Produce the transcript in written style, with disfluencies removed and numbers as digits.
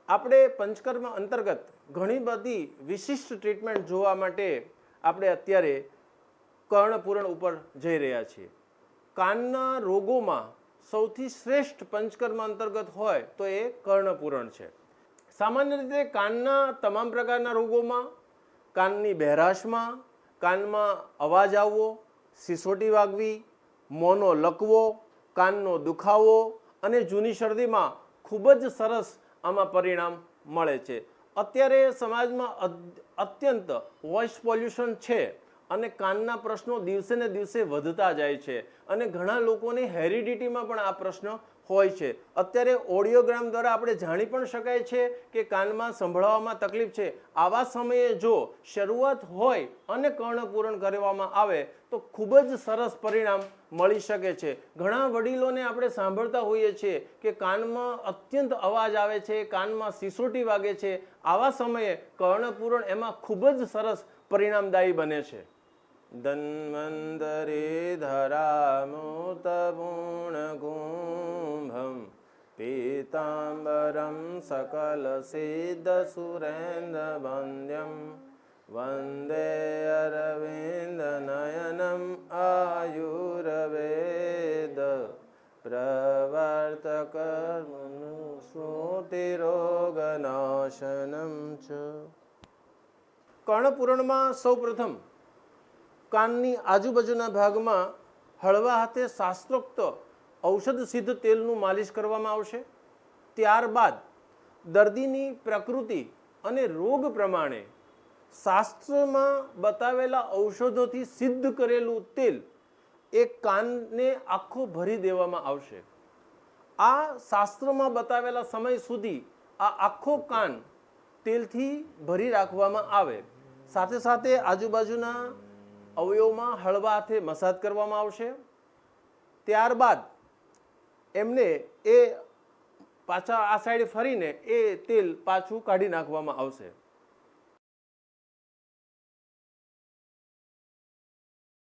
આપણે પંચકર્મ અંતર્ગત ઘણી બધી વિશિષ્ટ ટ્રીટમેન્ટ જોવા માટે આપણે અત્યારે કર્ણપૂરણ ઉપર જઈ રહ્યા છીએ. કાનના રોગોમાં સૌથી શ્રેષ્ઠ પંચકર્મ અંતર્ગત હોય તો એ કર્ણપૂરણ છે. સામાન્ય રીતે કાનના તમામ પ્રકારના રોગોમાં, કાનની બહેરાશમાં, કાનમાં અવાજ આવવો, સિસોટી વાગવી, મોંનો લકવો, કાનનો દુખાવો અને જૂની શરદીમાં ખૂબ જ સરસ આમાં પરિણામ મળે છે. અત્યારે સમાજમાં અત્યંત વોઇસ પોલ્યુશન છે અને કાનના પ્રશ્નો દિવસે ને દિવસે વધતા જાય છે અને ઘણા લોકોને હેરિડિટીમાં પણ આ પ્રશ્ન હોય છે. અત્યારે ઓડિયોગ્રામ દ્વારા આપણે જાણી પણ શકાય છે કે કાનમાં સંભળાવવામાં તકલીફ છે. આવા સમયે જો શરૂઆત હોય અને કર્ણપૂરણ કરવામાં આવે તો ખૂબ જ સરસ પરિણામ મળી શકે છે. ઘણા વડીલોને આપણે સાંભળતા હોઈએ છીએ કે કાનમાં અત્યંત અવાજ આવે છે, કાનમાં સિસોટી વાગે છે. આવા સમયે કર્ણપૂરણ એમાં ખૂબ જ સરસ પરિણામદાયી બને છે. ધન્વંતરે ધરામૂત પૂર્ણકુંભમ પીતાંબરમ સકલ સિદ્ધ સુરેન્દ્ર વંદ્યમ વંદે અરવિંદ નયનમ આયુર્વેદ પ્રવર્તક શ્રુતિરોગનાશનમ ચ. કર્ણપૂરણમાં સૌ પ્રથમ કાનની આજુબાજુના ભાગમાં હળવા હાથે શાસ્ત્રોક્ત ઔષધ સિદ્ધ તેલનું માલિશ કરવામાં આવશે. ત્યારબાદ દર્દીની પ્રકૃતિ અને રોગ પ્રમાણે શાસ્ત્રમાં બતાવેલા ઔષધોથી સિદ્ધ કરેલું તેલ એ કાનને આખો ભરી દેવામાં આવશે. આ શાસ્ત્રમાં બતાવેલા સમય સુધી આ આખો કાન તેલથી ભરી રાખવામાં આવે. સાથે સાથે આજુબાજુના અવયવમાં હળવા હાથે મસાજ કરવામાં આવશે. ત્યારબાદ એમને એ પાછા આ સાઈડ ફરીને એ તેલ પાછું કાઢી નાખવામાં આવશે.